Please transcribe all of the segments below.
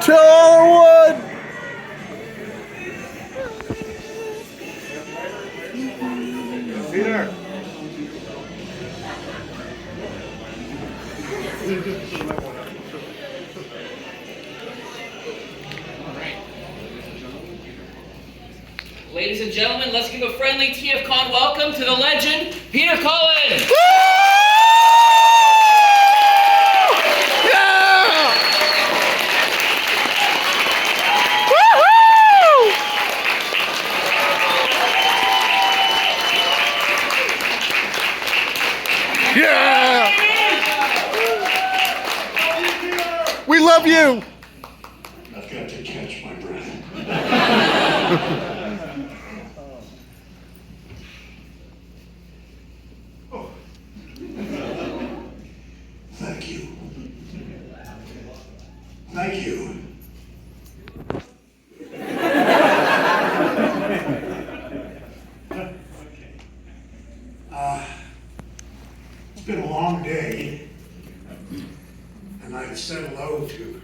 Charwood! Peter! Ladies and gentlemen, let's give a friendly TFCon welcome to the legend, Peter Cullen! Yeah! We love you! I've got to catch my breath. Oh. Thank you. Thank you. It's been a long day, and I've said hello to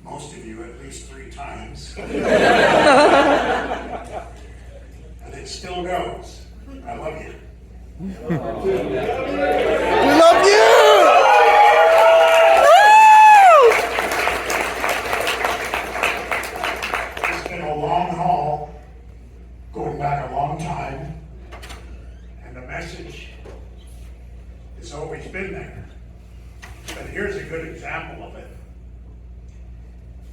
most of you at least 3 times. And it still goes. I love you. We love you! It's been a long haul, going back a long time, and the message has always been there. But here's a good example of it.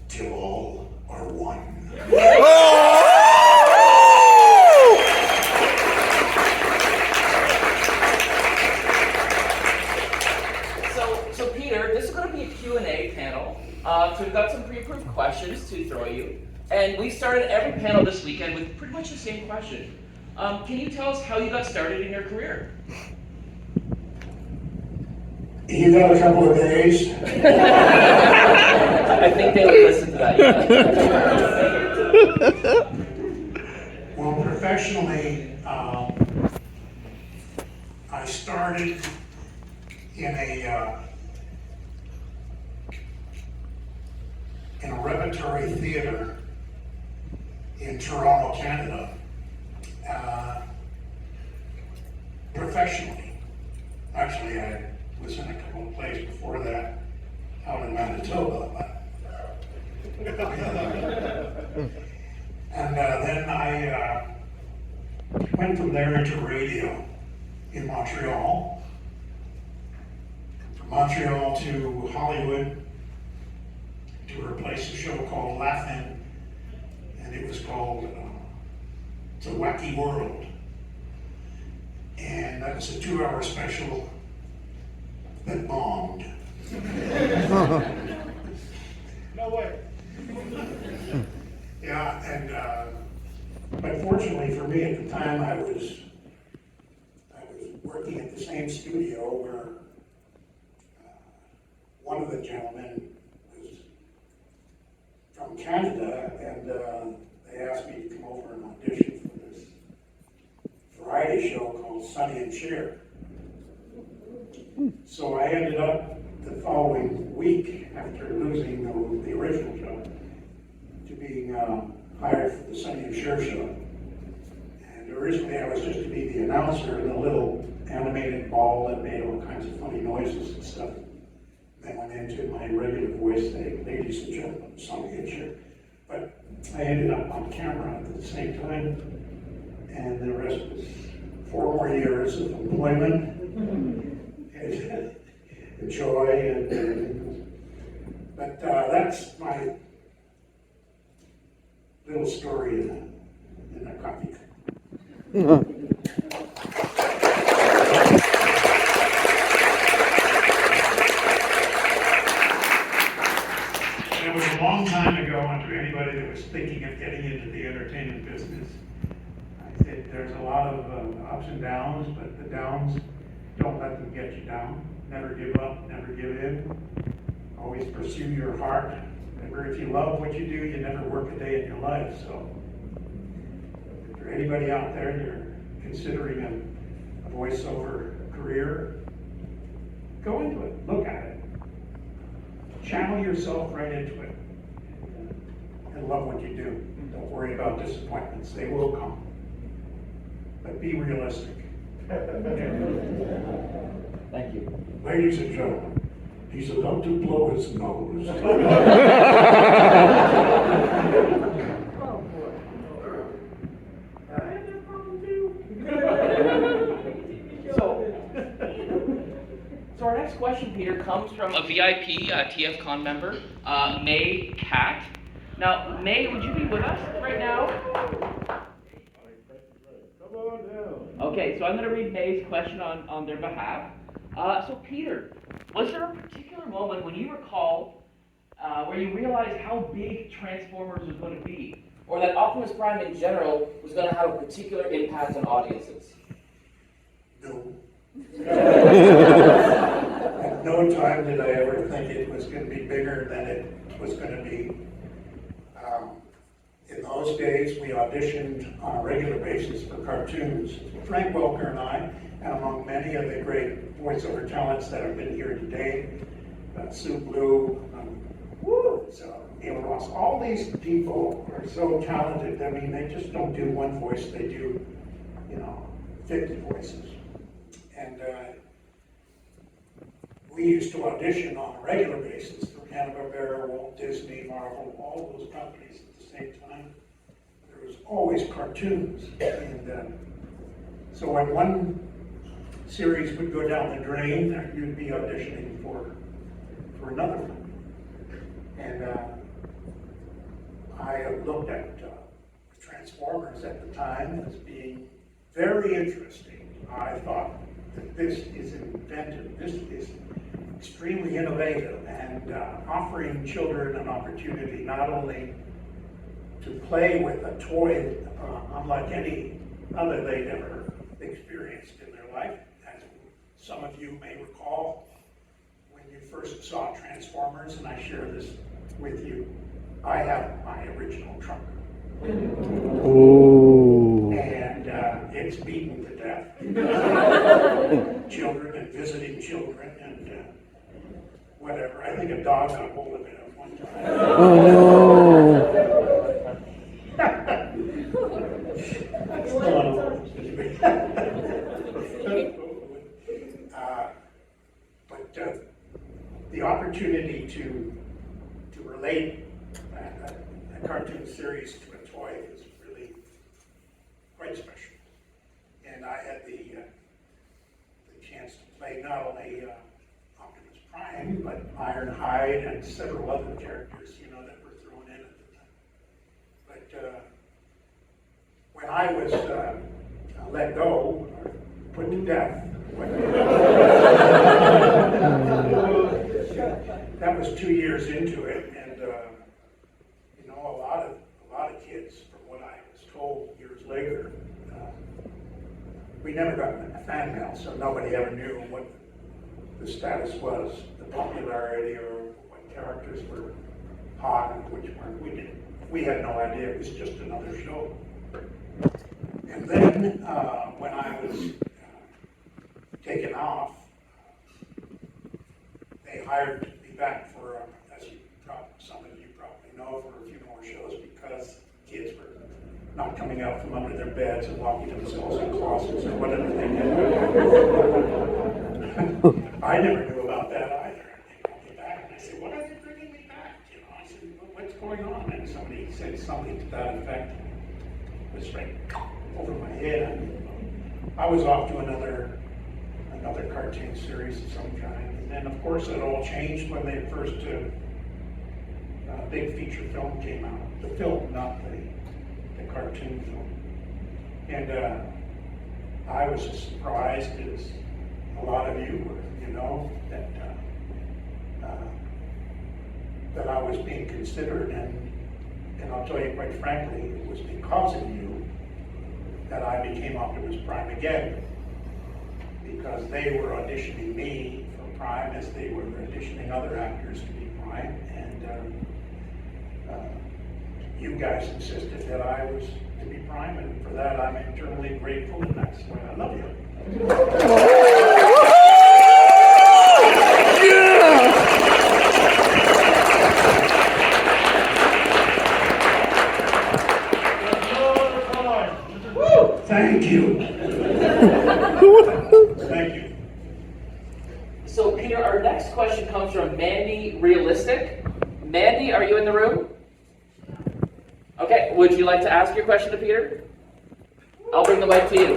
Till all are one. So Peter, this is going to be a Q&A panel. So we've got some pre-approved questions to throw you. And we started every panel this weekend with pretty much the same question. Can you tell us how you got started in your career? You got a couple of days. I think they would listen to that. Yeah. Well, professionally, I started in a repertory theater in Toronto, Canada, professionally. Actually, I was in a couple of plays before that out in Manitoba. And then I went from there into radio in Montreal. From Montreal to Hollywood to replace a show called Laugh-In, and it was called It's a Wacky World. And that was a 2-hour special that bombed. No way. Yeah, and but fortunately for me at the time, I was working at the same studio where one of the gentlemen was from Canada, and they asked me to come over and audition for this variety show called Sonny and Cher. So I ended up the following week, after losing the original job, to being hired for the Sonny and Cher show. And originally I was just to be the announcer in a little animated ball that made all kinds of funny noises and stuff. Then went into my regular voice saying, "Ladies and gentlemen, Sonny and Cher." But I ended up on camera at the same time, and the rest was 4 more years of employment. And joy, but that's my little story in a coffee cup. It was a long time ago, and to anybody that was thinking of getting into the entertainment business, I said there's a lot of ups and downs, but the downs, don't let them get you down. Never give up, never give in. Always pursue your heart. Remember, if you love what you do, you never work a day in your life. So, if there's anybody out there and you're considering a voiceover career, go into it. Look at it. Channel yourself right into it. and love what you do. Don't worry about disappointments. They will come. But be realistic. Thank you. Ladies and gentlemen, he's about to blow his nose. So our next question, Peter, comes from a VIP TFCon member, May Cat. Now, May, would you be with us right now? Come on down. Okay, so I'm going to read May's question on their behalf. So Peter, was there a particular moment when you recall where you realized how big Transformers was going to be? Or that Optimus Prime in general was going to have a particular impact on audiences? No. At no time did I ever think it was going to be bigger than it was going to be. In those days, we auditioned on a regular basis for cartoons. Frank Welker and I, and among many of the great voiceover talents that have been here today, Sue Blue, so Neil Ross, all these people are so talented. I mean, they just don't do one voice, they do, 50 voices. And we used to audition on a regular basis for Hanna-Barbera, Walt Disney, Marvel, all of those companies at the same time. There was always cartoons. And so when one series would go down the drain, you'd be auditioning for another one. And I looked at Transformers at the time as being very interesting. I thought that this is inventive, this is extremely innovative, and offering children an opportunity not only to play with a toy unlike any other they'd ever experienced in their life. As some of you may recall, when you first saw Transformers, and I share this with you, I have my original trunk. Ooh. And it's beaten to death. Children and visiting children and whatever. I think a dog got hold of it at one time. Oh But the opportunity to relate a cartoon series to a toy is really quite special. And I had the chance to play not only Optimus Prime, but Ironhide and several other characters, that were thrown in at the time. But when I was let go, or put to death, that was 2 years into it, and a lot of kids, from what I was told years later, we never got a fan mail, so nobody ever knew what the status was, the popularity, or what characters were hot and which weren't. We had no idea. It was just another show. And then when I was taken off, they hired me back for, as some of you probably know, for a few more shows because kids were not coming out from under their beds and locking themselves in closets or whatever they did. I never knew about that either. They called me back and I said, "Why are they bringing me back?" I said, "What's going on?" And somebody said something to that effect. It was right over my head. I was off to another cartoon series of some kind. And then, of course, it all changed when the first big feature film came out. The film, not the cartoon film. And I was as surprised as a lot of you were, that I was being considered. And I'll tell you quite frankly, it was because of you that I became Optimus Prime again. Because they were auditioning me for Prime as they were auditioning other actors to be Prime. And you guys insisted that I was to be Prime, and for that I'm eternally grateful, and that's why I love you. question comes from Mandy Realistic. Mandy, are you in the room? Okay, would you like to ask your question to Peter? I'll bring the mic to you.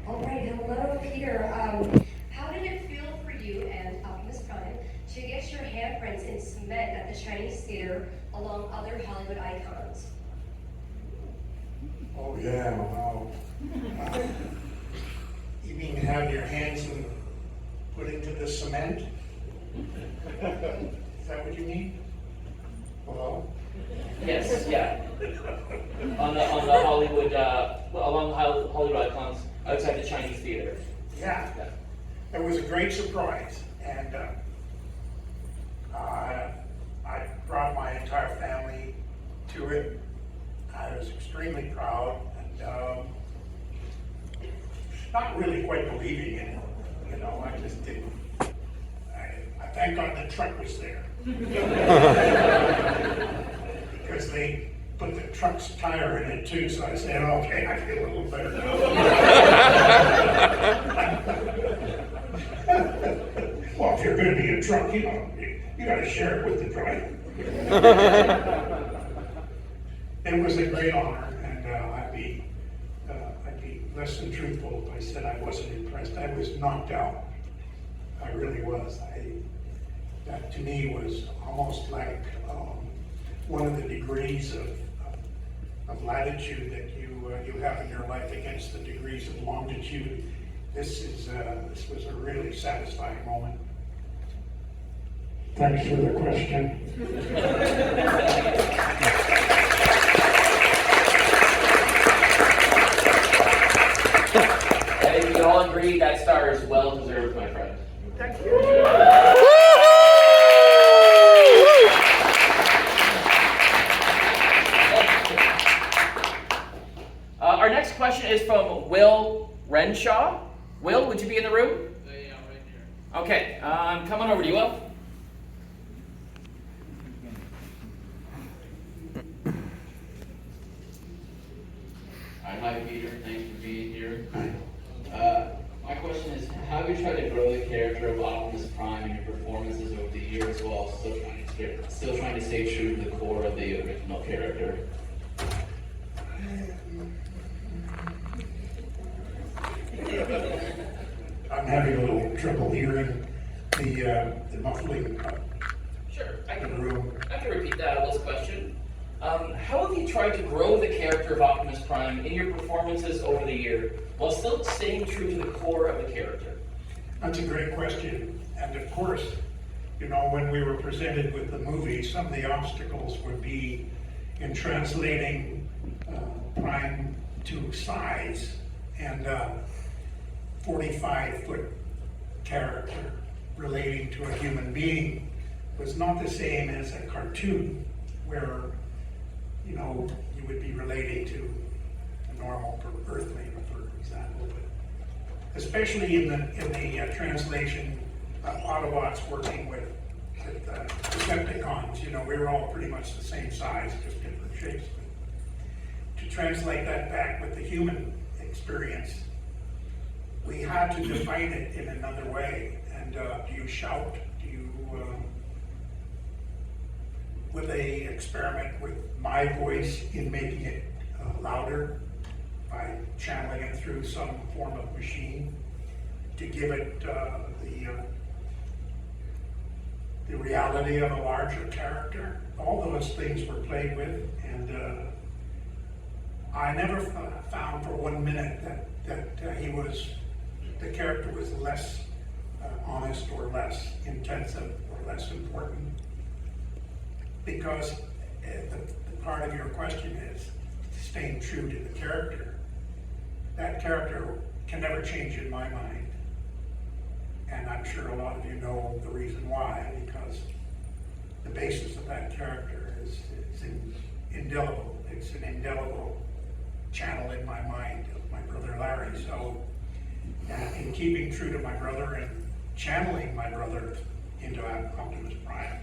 All right, hello, Peter. How did it feel for you and Optimus Prime to get your handprints in cement at the Chinese theater along other Hollywood icons? Oh, yeah, wow. You mean have your hands put into the cement? Is that what you mean? Well, Yes, yeah. On the Hollywood, along the Hollywood icons outside the Chinese theater. yeah, it was a great surprise, and I brought my entire family to it. I was extremely proud, and not really quite believing in it. You know, I just didn't. I thank God the truck was there. Because they put the truck's tire in it too, so I said, okay, I feel a little better now. Well, if you're going to be a truck, you know, you got to share it with the driver. It was a great honor, and I'd be less than truthful if I said I wasn't impressed. I was knocked out. I really was. That to me was almost like one of the degrees of latitude that you have in your life against the degrees of longitude. This was a really satisfying moment. Thanks for the question. I think we all agree that star is well deserved, my friend. Thank you. Our next question is from Will Renshaw. Will, would you be in the room? Yeah, right here. Okay, I'm coming over to you, Will. Hi, Peter. Thanks for being here. My question is, how have you tried to grow the character of Optimus Prime in your performances over the years while still trying to stay true to the core of the original character? I'm having a little trouble hearing the muffling Sure, I in the can room. repeat that, Will's question. How have you tried to grow the character of Optimus Prime in your performances over the year while still staying true to the core of the character? That's a great question. And of course, you know, when we were presented with the movie, some of the obstacles would be in translating Prime to size, and 45-foot character relating to a human being was not the same as a cartoon where, you know, you would be relating to a normal earthling, for example. But especially in the translation of Autobots working with Decepticons, you know, we were all pretty much the same size, just different shapes. To translate that back with the human experience, we had to define it in another way. And do you shout? Do you would they experiment with my voice in making it louder by channeling it through some form of machine to give it the reality of a larger character? All those things were played with, and I never found for 1 minute that the character was less honest or less intensive or less important. Because the part of your question is staying true to the character. That character can never change in my mind. And I'm sure a lot of you know the reason why, because the basis of that character is indelible. It's an indelible channel in my mind of my brother Larry. So in keeping true to my brother and channeling my brother into Optimus Prime,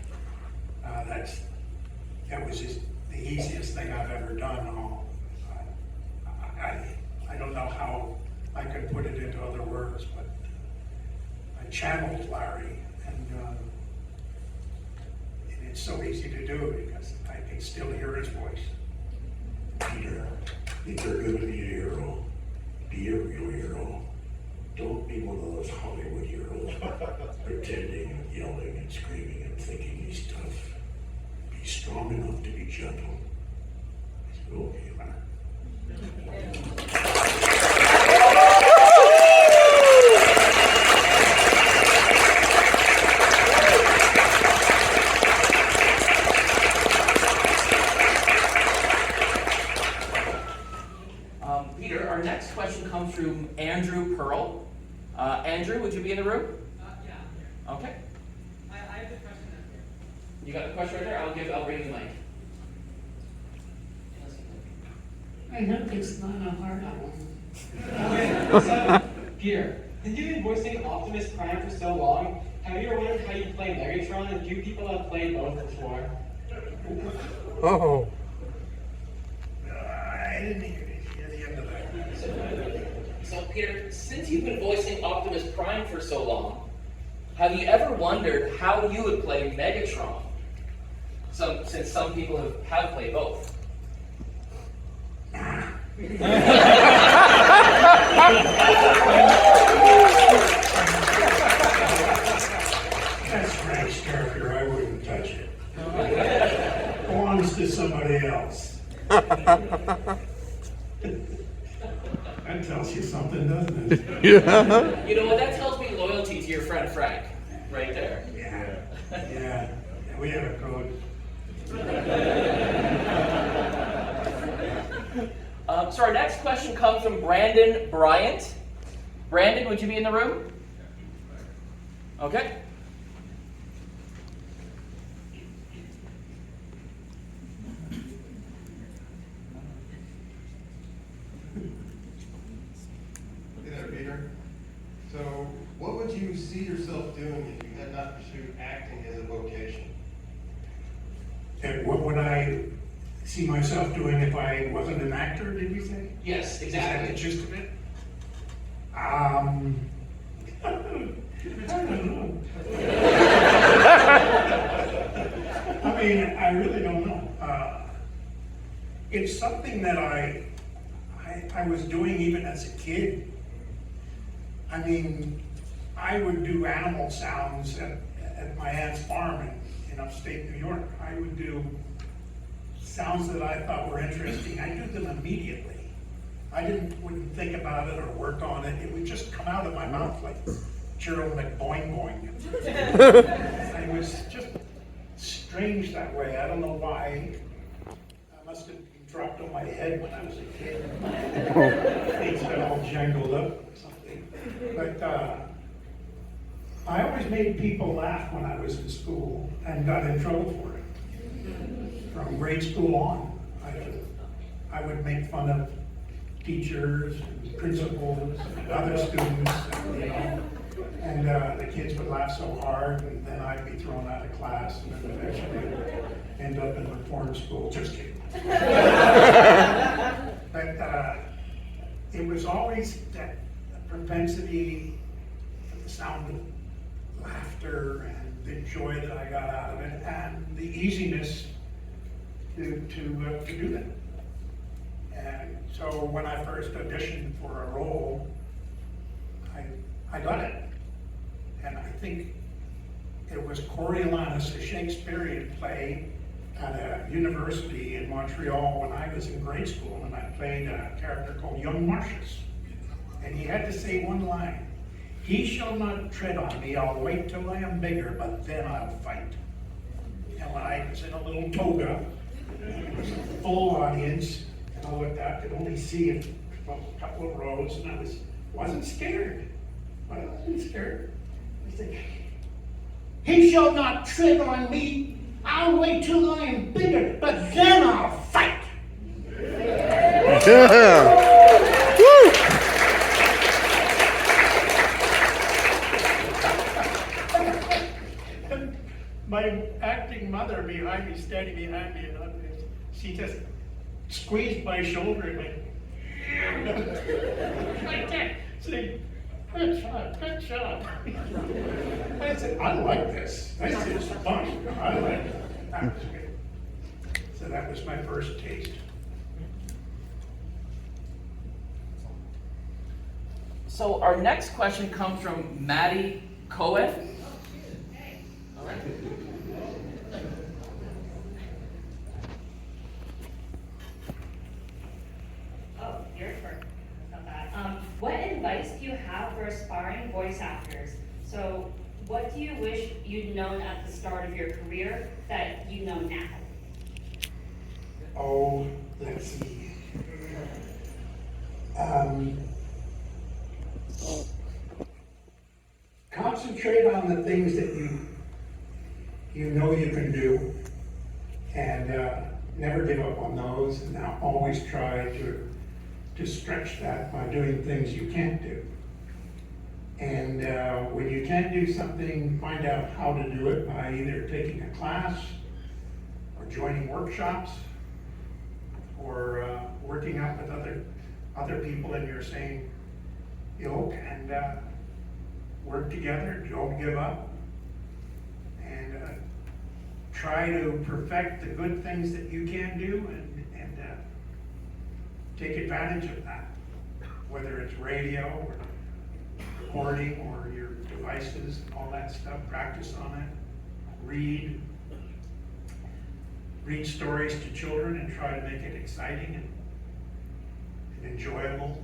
It was just the easiest thing I've ever done. I don't know how I could put it into other words, but I channeled Larry, and it's so easy to do because I can still hear his voice. Peter, if you're gonna be a hero, be a real hero. Don't be one of those Hollywood heroes, pretending and yelling and screaming and thinking he's tough. Be strong enough to be gentle. Okay, Larry. Peter, our next question comes from Andrew Pearl. Andrew, would you be in the room? Yeah, I'm here. Okay. I have the question up here. You got the question right there? I'll bring the mic. I hope it's not a hard one. So, Peter, since you've been voicing Optimus Prime for so long, have you ever wondered how you play Megatron? And few people have played both before. Oh. I didn't even hear the end of that. So, Peter, since you've been voicing Optimus Prime for so long, have you ever wondered how you would play Megatron? Since some people have played both. That's Frank's character. I wouldn't touch it. Belongs to somebody else. That tells you something, doesn't it? Yeah. You know what? That tells me loyalty to your friend Frank, right there. Yeah. We have a code. So our next question comes from Brandon Bryant. Brandon, would you be in the room? Okay. Hey there, Peter. So, what would you see yourself doing if you had not pursued acting as a vocation? And what would I see myself doing if I wasn't an actor, did you say? Yes, Is that the exactly. gist of it? I don't know. I mean, I really don't know. It's something that I was doing even as a kid. I mean, I would do animal sounds at my aunt's farm in upstate New York. I would do sounds that I thought were interesting. I do them immediately. I wouldn't think about it or work on it. It would just come out of my mouth like Gerald McBoing boing. It was just strange that way. I don't know why. I must have been dropped on my head when I was a kid. Things got all jangled up or something. But I always made people laugh when I was in school and got in trouble for it. From grade school on, I would make fun of teachers and principals and other students, and the kids would laugh so hard, and then I'd be thrown out of class, and then eventually end up in reform school. Just kidding. But it was always that propensity for the sound of laughter and the joy that I got out of it, and the easiness to do that. And so when I first auditioned for a role, I got it. And I think it was Coriolanus, a Shakespearean play at a university in Montreal when I was in grade school, and I played a character called Young Marcius. And he had to say one line: "He shall not tread on me, I'll wait till I am bigger, but then I'll fight." And I was in a little toga, it was a full audience, and I looked out, could only see it from a couple of rows, and I wasn't scared. I wasn't scared. I said, "He shall not tread on me, I'll wait till I am bigger, but then I'll fight." Yeah. Woo. My acting mother behind me, standing behind me, and I'm she just squeezed my shoulder and went, like that, saying, good shot. I said, I like this. This is fun. I like it. That was good. So that was my first taste. So our next question comes from Maddie Cohen. All right. Oh, your turn. That's not bad. What advice do you have for aspiring voice actors? So, what do you wish you'd known at the start of your career that you know now? Oh, let's see. Concentrate on the things that you know you can do, and never give up on those, and now always try to stretch that by doing things you can't do. And when you can't do something, find out how to do it by either taking a class or joining workshops or working out with other people in your same ilk, and work together. Don't give up, and try to perfect the good things that you can do, and take advantage of that, whether it's radio or recording or your devices, all that stuff. Practice on it. Read stories to children and try to make it exciting and enjoyable.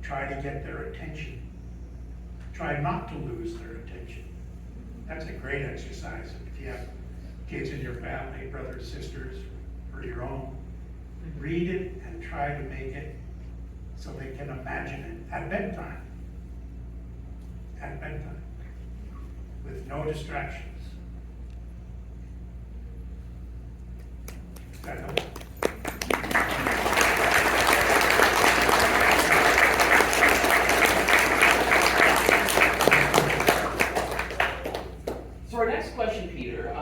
Try to get their attention. Try not to lose their attention. That's a great exercise. If you have kids in your family, brothers, sisters, or your own, read it and try to make it so they can imagine it at bedtime. At bedtime. With no distractions. Does that help? So our next question, Peter.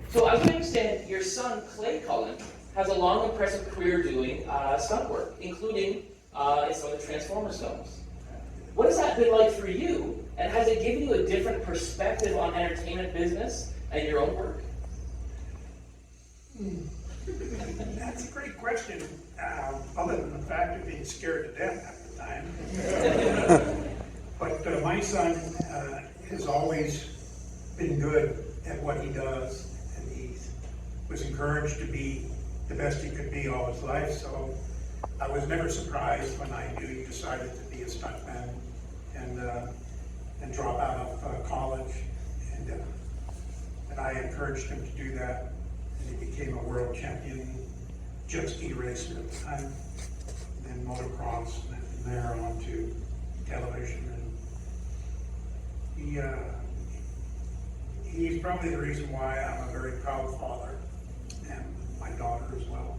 So as I understand, your son, Clay Cullen, has a long, impressive career doing stunt work, including in some of the Transformers films. What has that been like for you, and has it given you a different perspective on entertainment business and your own work? That's a great question, other than the fact of being scared to death at the time. But my son has always been good at what he does, and he was encouraged to be the best he could be all his life, so I was never surprised when I knew he decided to be a stuntman and drop out of college, and I encouraged him to do that, and he became a world champion jet ski racer at the time, and then motocross, and from there on to television, and he's probably the reason why I'm a very proud father, and my daughter as well.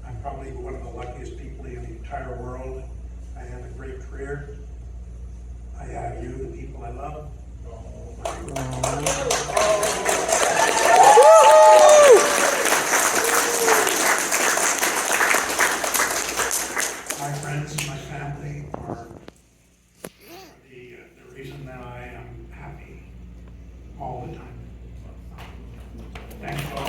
I'm probably one of the luckiest people in the entire world. I have a great career. I have you, the people I love. My friends, my family are the reason that I am happy all the time. Thanks all.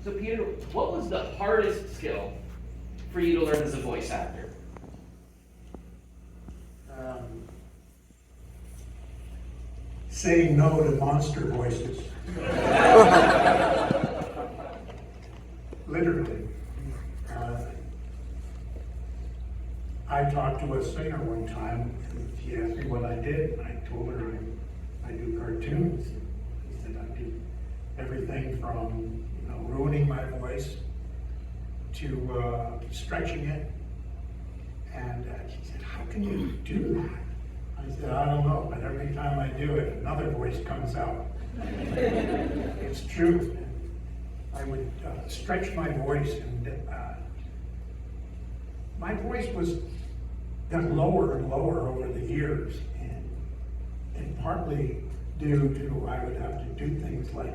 So Peter, what was the hardest skill for you to learn as a voice actor? Saying no to monster voices. Literally. I talked to a singer one time, and she asked me what I did, and I told her I do cartoons. He said I do everything from ruining my voice to stretching it. And she said, how can you do that? I said, I don't know, but every time I do it, another voice comes out. It's true. I would stretch my voice, and my voice got lower and lower over the years. And partly due to I would have to do things like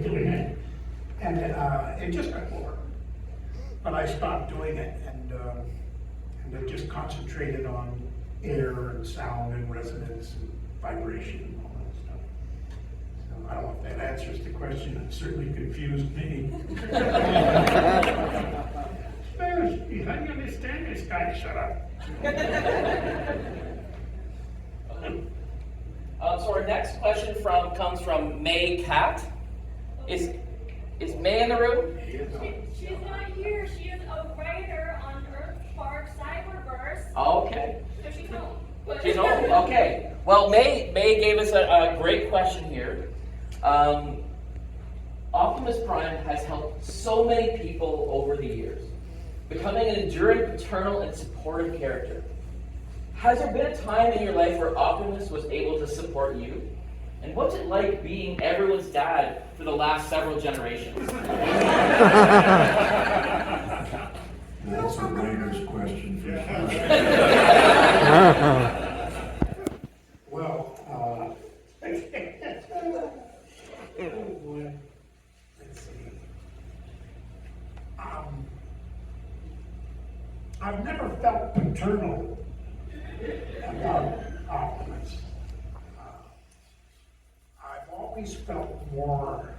doing it, and it just got bored. But I stopped doing it, and I just concentrated on air and sound and resonance and vibration and all that stuff. So I don't know if that answers the question. It certainly confused me. How do you understand this guy? Shut up. So our next question comes from May Cat. Is May in the room? She's not here. She is a writer on Earth Spark Cyberverse. Okay. So she's home. She's home. Okay. Well, May gave us a great question here. Optimus Prime has helped so many people over the years, becoming an enduring, paternal, and supportive character. Has there been a time in your life where Optimus was able to support you? And what's it like being everyone's dad for the last several generations? That's a writer's question for sure. Well, oh boy. Let's see. I've never felt paternal about Optimus. I've always felt more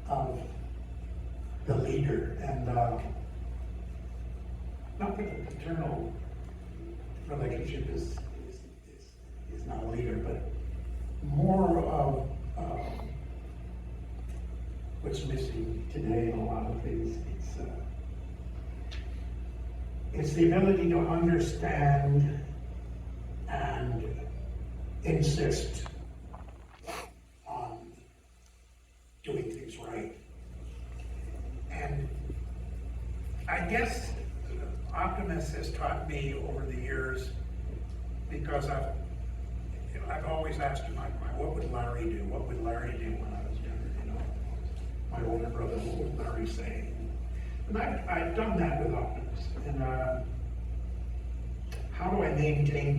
of the leader, and not that the paternal relationship is not a leader, but more of what's missing today in a lot of things. It's the ability to understand and insist on doing things right. And I guess Optimus has taught me over the years, because I've always asked him, what would Larry do? What would Larry do when I was younger? You know, my older brother, what would Larry say? And I've done that with Optimus. And how do I maintain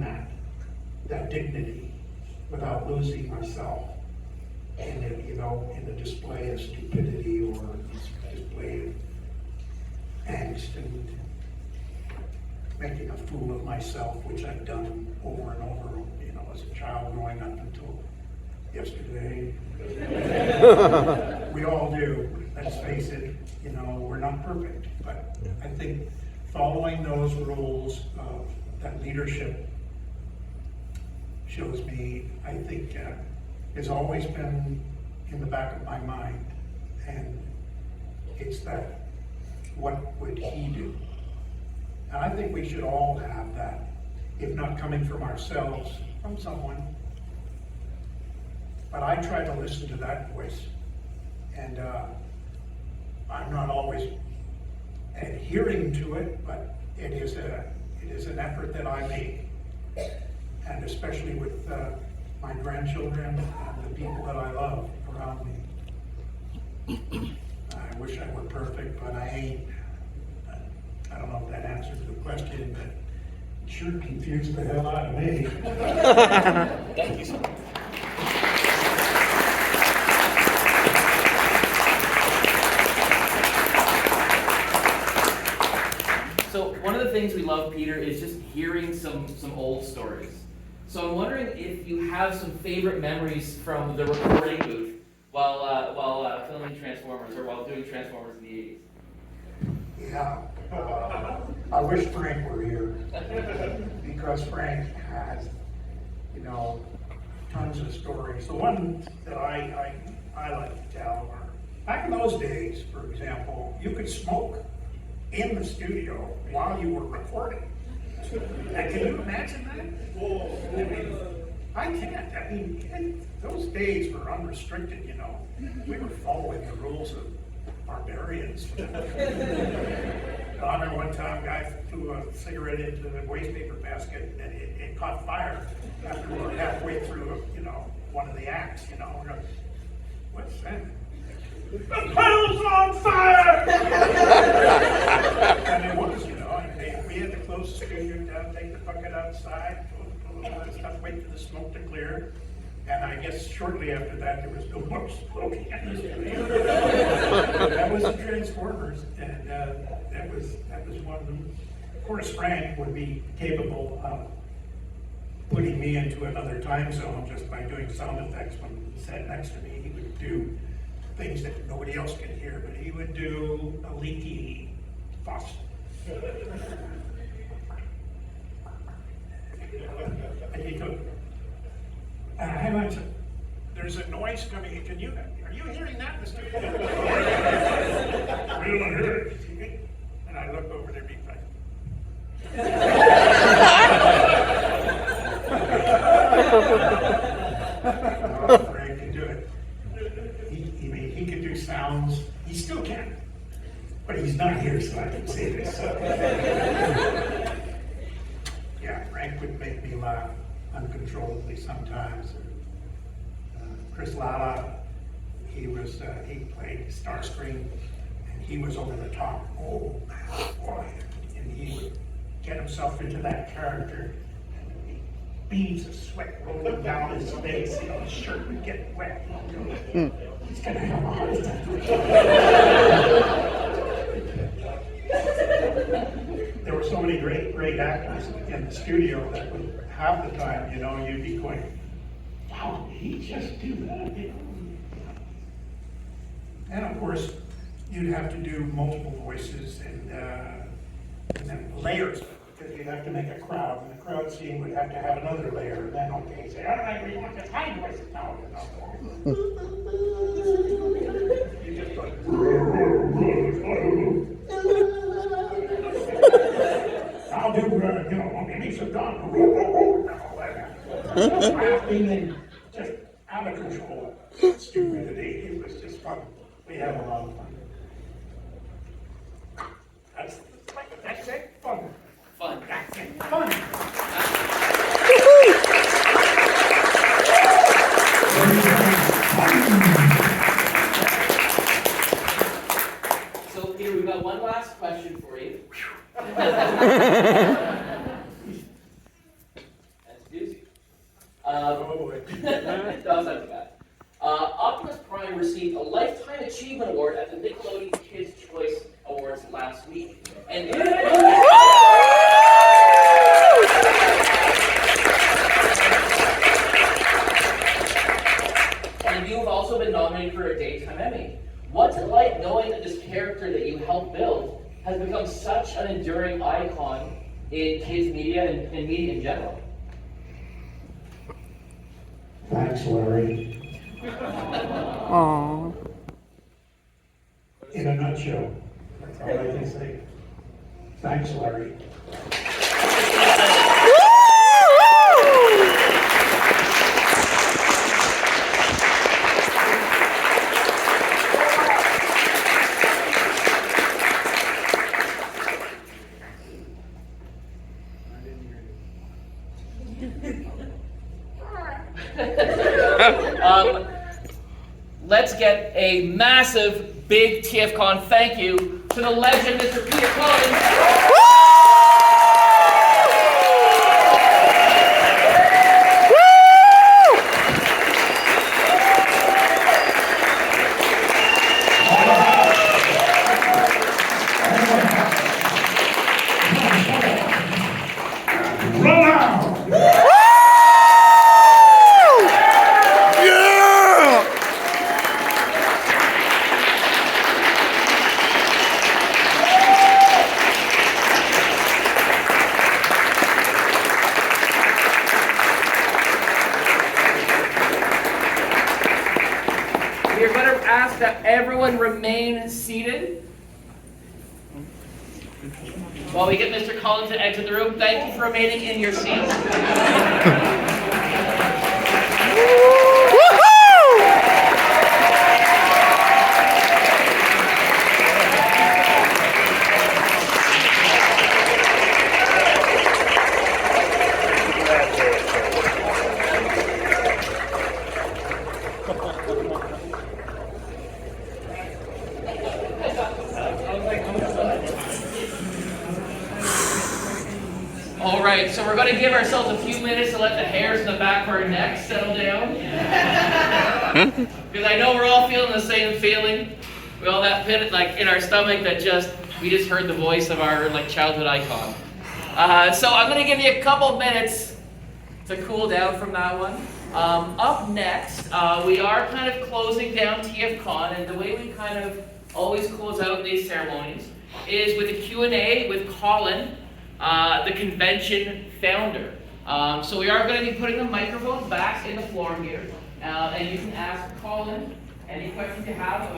that dignity without losing myself in a display of stupidity or display of angst and making a fool of myself, which I've done over and over, as a child growing up until yesterday. We all do, let's face it, we're not perfect, but I think following those rules of that leadership shows me, I think, has always been in the back of my mind, and it's that, what would he do? And I think we should all have that, if not coming from ourselves, from someone. But I try to listen to that voice, and I'm not always adhering to it, but it is an effort that I make, and especially with my grandchildren and the people that I love around me. I wish I were perfect, but I ain't. I don't know if that answers the question, but it sure confused the hell out of me. Thank you so much. So one of the things we love, Peter, is just hearing some old stories. So I'm wondering if you have some favorite memories from the recording booth while filming Transformers, or while doing Transformers in the 80s. Yeah. I wish Frank were here, because Frank has, tons of stories. The one that I like to tell are, back in those days, for example, you could smoke in the studio while you were recording. And can you imagine that? I can't. Those days were unrestricted, We were following the rules of barbarians. I remember one time a guy threw a cigarette into the waste paper basket, and it caught fire after we were halfway through, one of the acts, We're going, what's that? The pale's on fire! And it was, close the studio down, take the bucket outside, pull all that stuff, wait for the smoke to clear. And I guess shortly after that, there was no more smoke in the studio. That was the Transformers, and that was one of them. Of course, Frank would be capable of putting me into another time zone just by doing sound effects when he sat next to me. He would do things that nobody else could hear, but he would do a leaky faucet. And he'd go, hang on, there's a noise coming in. Are you hearing that, Mr. We don't hear it. And I look over there, being like, oh, Frank can do it. He can do sounds. He still can. But he's not here, so I can say this. Yeah, Frank would make me laugh uncontrollably sometimes. Chris Lala, he played Starscream, and he was over the top. Oh, boy. And he would get himself into that character, and beads of sweat rolling down his face, his shirt would get wet. He's gonna have a heart attack. There were so many great actors in the studio that would, half the time, you'd be going, wow, did he just do that? And of course, you'd have to do multiple voices and then layers, because you'd have to make a crowd, and the crowd scene would have to have another layer, and then okay, say, all right, we want the high voices now. You just go, I'll do, Lisa Dunn, laughing and just out of control. Stupidity. It was just fun. We had a lot of fun. That's it. Fun. Fun. That's it. Fun. So, Peter, we've got one last question for you. That's doozy. Oh boy. No, it's not too bad. Optimus Prime received a Lifetime Achievement Award at the Nickelodeon Kids' Choice Awards last week. And you've also been nominated for a Daytime Emmy. What's it like knowing that this character that you helped build has become such an enduring icon in kids' media and media in general? Thanks, Larry. Aww. In a nutshell, that's all I can say. Thanks, Larry. Let's get a massive, big TFCon thank you to the legend, Mr. Peter Cullen. We're going to ask that everyone remain seated while we get Mr. Cullen to exit the room. Thank you for remaining in your seats. All right, so we're going to give ourselves a few minutes to let the hairs in the back of our necks settle down. Because I know we're all feeling the same feeling. We all that pit like in our stomach that we just heard the voice of our like childhood icon. So I'm going to give you a couple minutes to cool down from that one. Up next, we are kind of closing down TFCon, and the way we kind of always close out these ceremonies is with a Q&A with Cullen, the convention founder. So we are going to be putting the microphones back in the floor here, and you can ask Cullen any questions you have.